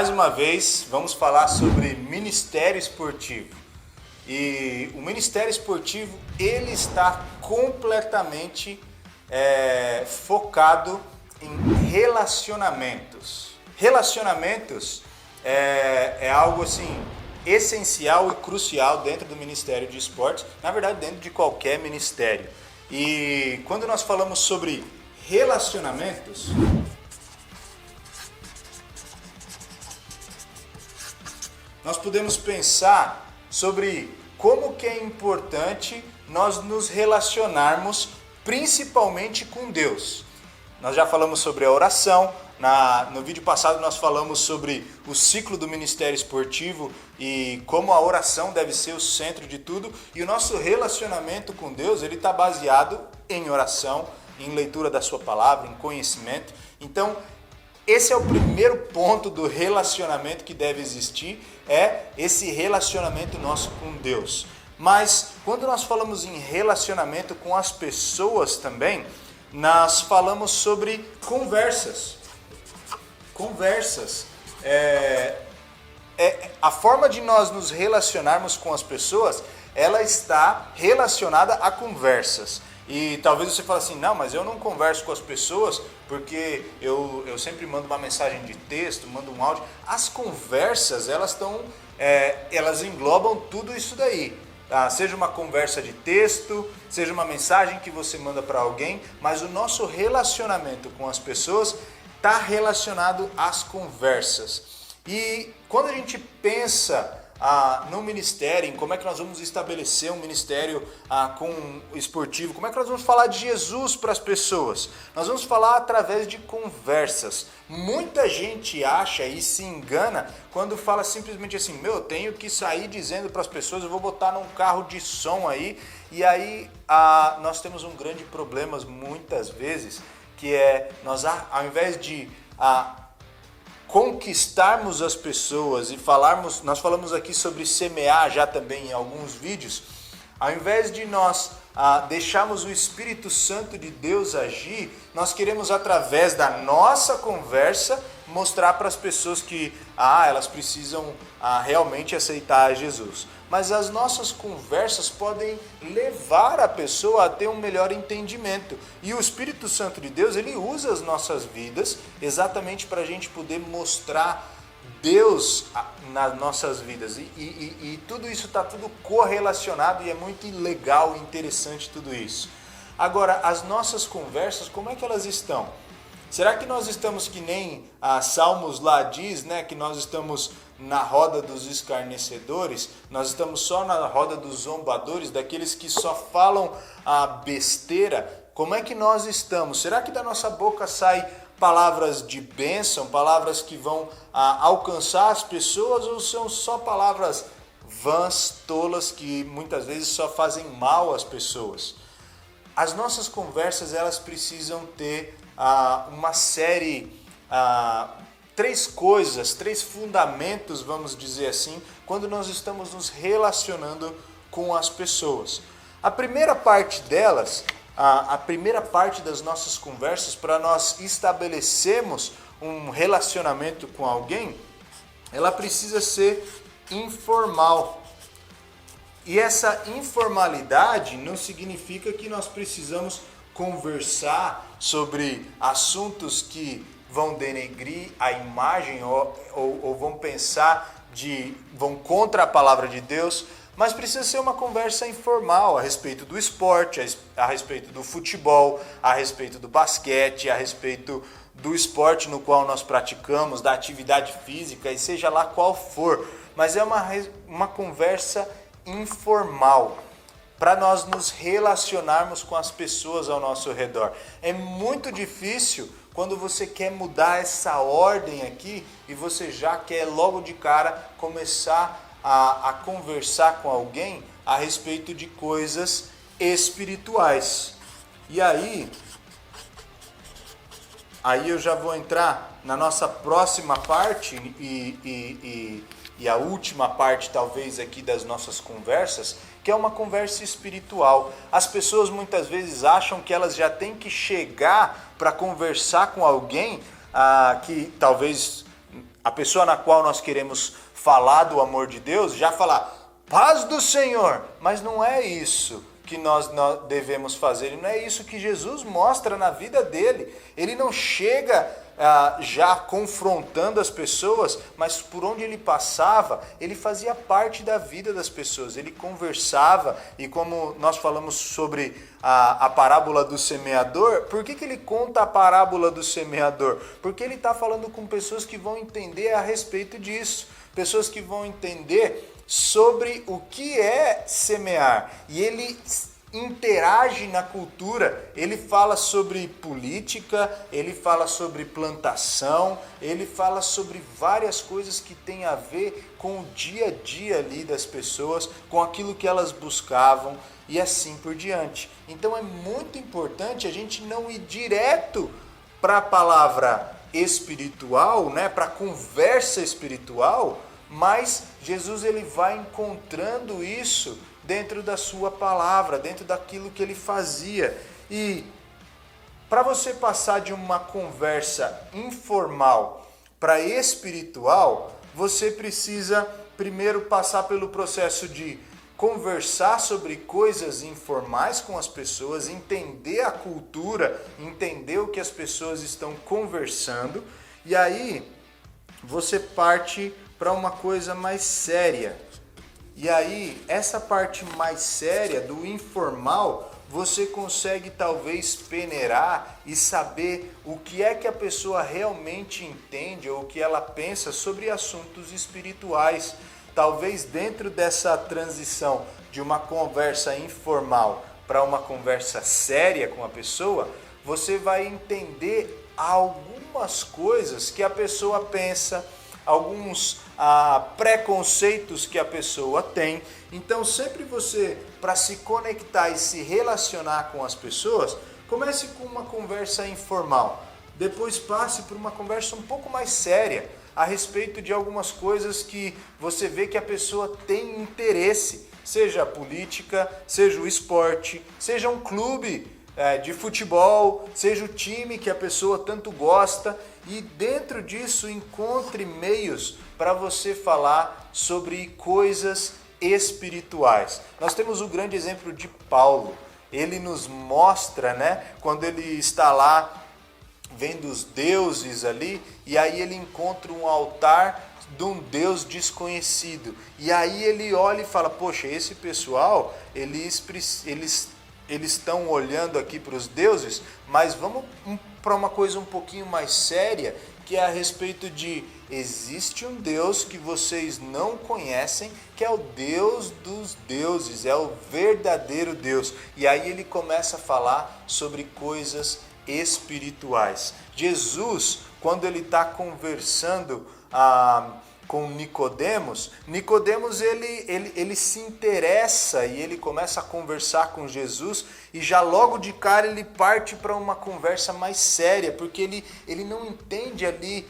Mais uma vez, vamos falar sobre ministério esportivo. E o ministério esportivo, ele está completamente focado em relacionamentos. Relacionamentos é algo assim essencial e crucial dentro do Ministério de Esportes, na verdade dentro de qualquer ministério. E quando nós falamos sobre relacionamentos, nós podemos pensar sobre como que é importante nós nos relacionarmos principalmente com Deus. Nós já falamos sobre a oração, no vídeo passado nós falamos sobre o ciclo do ministério esportivo e como a oração deve ser o centro de tudo. E o nosso relacionamento com Deus, ele está baseado em oração, em leitura da sua palavra, em conhecimento. Então, esse é o primeiro ponto do relacionamento que deve existir, é esse relacionamento nosso com Deus. Mas quando nós falamos em relacionamento com as pessoas também, nós falamos sobre conversas. A forma de nós nos relacionarmos com as pessoas, ela está relacionada a conversas. E talvez você fale assim, não, mas eu não converso com as pessoas porque eu sempre mando uma mensagem de texto, mando um áudio. As conversas, elas englobam tudo isso daí. Seja uma conversa de texto, seja uma mensagem que você manda para alguém, mas o nosso relacionamento com as pessoas está relacionado às conversas. E quando a gente pensa no ministério, em como é que nós vamos estabelecer um ministério esportivo, como é que nós vamos falar de Jesus para as pessoas? Nós vamos falar através de conversas. Muita gente acha e se engana quando fala simplesmente assim, eu tenho que sair dizendo para as pessoas, eu vou botar num carro de som aí, e aí nós temos um grande problema muitas vezes, que é, ao invés de conquistarmos as pessoas e nós falamos aqui sobre semear já também em alguns vídeos, ao invés de nós deixarmos o Espírito Santo de Deus agir, nós queremos através da nossa conversa mostrar para as pessoas que elas precisam realmente aceitar Jesus. Mas as nossas conversas podem levar a pessoa a ter um melhor entendimento. E o Espírito Santo de Deus, ele usa as nossas vidas exatamente para a gente poder mostrar Deus nas nossas vidas. E tudo isso está tudo correlacionado e é muito legal e interessante tudo isso. Agora, as nossas conversas, como é que elas estão? Será que nós estamos que nem Salmos lá diz, né, que nós estamos na roda dos escarnecedores, nós estamos só na roda dos zombadores, daqueles que só falam a besteira? Como é que nós estamos? Será que da nossa boca sai palavras de bênção, palavras que vão alcançar as pessoas, ou são só palavras vãs, tolas, que muitas vezes só fazem mal às pessoas? As nossas conversas, elas precisam ter uma série, três fundamentos, vamos dizer assim, quando nós estamos nos relacionando com as pessoas. A primeira parte delas, a primeira parte das nossas conversas, para nós estabelecermos um relacionamento com alguém, ela precisa ser informal. E essa informalidade não significa que nós precisamos conversar sobre assuntos que vão denegrir a imagem ou vão contra a palavra de Deus, mas precisa ser uma conversa informal a respeito do esporte, a respeito do futebol, a respeito do basquete, a respeito do esporte no qual nós praticamos, da atividade física, e seja lá qual for, mas é uma conversa informal, para nós nos relacionarmos com as pessoas ao nosso redor. É muito difícil quando você quer mudar essa ordem aqui e você já quer logo de cara começar a conversar com alguém a respeito de coisas espirituais. E aí eu já vou entrar na nossa próxima parte e a última parte talvez aqui das nossas conversas, que é uma conversa espiritual. As pessoas muitas vezes acham que elas já têm que chegar para conversar com alguém que talvez a pessoa na qual nós queremos falar do amor de Deus, já falar, paz do Senhor, mas não é isso que nós devemos fazer, não é isso que Jesus mostra na vida dele. Ele não chega já confrontando as pessoas, mas por onde ele passava, ele fazia parte da vida das pessoas, ele conversava, e como nós falamos sobre a parábola do semeador, por que ele conta a parábola do semeador? Porque ele está falando com pessoas que vão entender a respeito disso, pessoas que vão entender sobre o que é semear, e ele interage na cultura, ele fala sobre política, ele fala sobre plantação, ele fala sobre várias coisas que tem a ver com o dia a dia ali das pessoas, com aquilo que elas buscavam e assim por diante. Então é muito importante a gente não ir direto para a palavra espiritual, né, para a conversa espiritual, mas Jesus ele vai encontrando isso dentro da sua palavra, dentro daquilo que ele fazia. E para você passar de uma conversa informal para espiritual, você precisa primeiro passar pelo processo de conversar sobre coisas informais com as pessoas, entender a cultura, entender o que as pessoas estão conversando, e aí você parte para uma coisa mais séria. E aí, essa parte mais séria do informal, você consegue talvez peneirar e saber o que é que a pessoa realmente entende ou o que ela pensa sobre assuntos espirituais. Talvez dentro dessa transição de uma conversa informal para uma conversa séria com a pessoa, você vai entender algumas coisas que a pessoa pensa, alguns preconceitos que a pessoa tem. Então sempre você, para se conectar e se relacionar com as pessoas, comece com uma conversa informal, depois passe por uma conversa um pouco mais séria a respeito de algumas coisas que você vê que a pessoa tem interesse, seja a política, seja o esporte, seja um clube de futebol, seja o time que a pessoa tanto gosta, e dentro disso encontre meios para você falar sobre coisas espirituais. Nós temos o grande exemplo de Paulo. Ele nos mostra, né, quando ele está lá vendo os deuses ali, e aí ele encontra um altar de um Deus desconhecido. E aí ele olha e fala, poxa, esse pessoal, eles estão olhando aqui para os deuses, mas vamos para uma coisa um pouquinho mais séria, que é a respeito de existe um Deus que vocês não conhecem, que é o Deus dos deuses, é o verdadeiro Deus. E aí ele começa a falar sobre coisas espirituais. Jesus, quando ele está conversando com Nicodemos, ele se interessa e ele começa a conversar com Jesus, e já logo de cara ele parte para uma conversa mais séria, porque ele não entende ali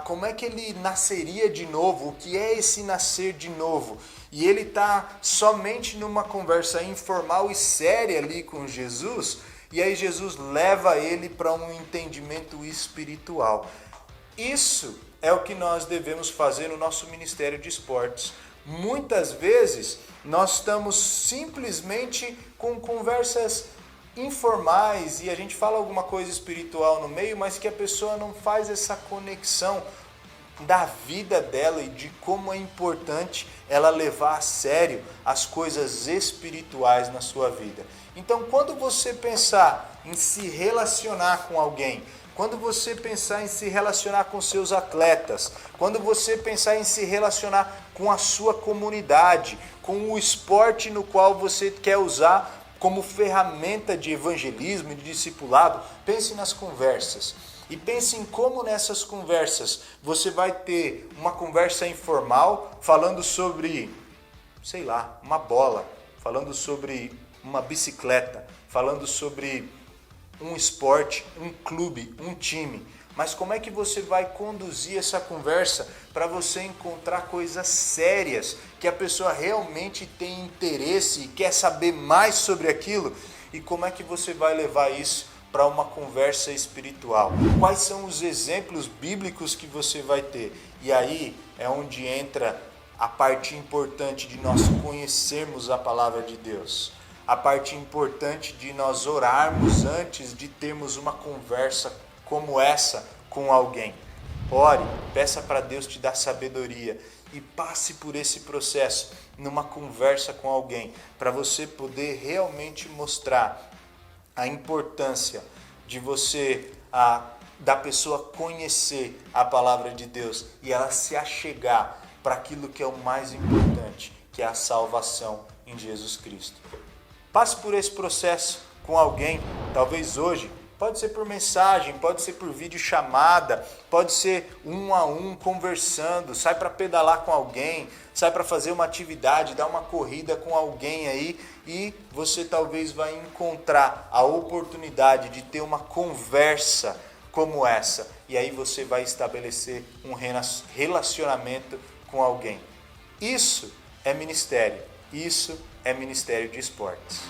como é que ele nasceria de novo, o que é esse nascer de novo. E ele está somente numa conversa informal e séria ali com Jesus, e aí Jesus leva ele para um entendimento espiritual. Isso é o que nós devemos fazer no nosso Ministério de Esportes. Muitas vezes nós estamos simplesmente com conversas informais e a gente fala alguma coisa espiritual no meio, mas que a pessoa não faz essa conexão da vida dela e de como é importante ela levar a sério as coisas espirituais na sua vida. Então, quando você pensar em se relacionar com alguém, quando você pensar em se relacionar com seus atletas, quando você pensar em se relacionar com a sua comunidade, com o esporte no qual você quer usar como ferramenta de evangelismo e de discipulado, pense nas conversas. E pense em como nessas conversas você vai ter uma conversa informal falando sobre, sei lá, uma bola, falando sobre uma bicicleta, falando sobre um esporte, um clube, um time. Mas como é que você vai conduzir essa conversa para você encontrar coisas sérias, que a pessoa realmente tem interesse e quer saber mais sobre aquilo? E como é que você vai levar isso para uma conversa espiritual? Quais são os exemplos bíblicos que você vai ter? E aí é onde entra a parte importante de nós conhecermos a palavra de Deus. A parte importante de nós orarmos antes de termos uma conversa como essa com alguém. Ore, peça para Deus te dar sabedoria e passe por esse processo numa conversa com alguém, para você poder realmente mostrar a importância de você, da pessoa conhecer a palavra de Deus e ela se achegar para aquilo que é o mais importante, que é a salvação em Jesus Cristo. Passe por esse processo com alguém, talvez hoje. Pode ser por mensagem, pode ser por videochamada, pode ser um a um conversando, sai para pedalar com alguém, sai para fazer uma atividade, dá uma corrida com alguém aí e você talvez vai encontrar a oportunidade de ter uma conversa como essa. E aí você vai estabelecer um relacionamento com alguém. Isso é ministério de esportes.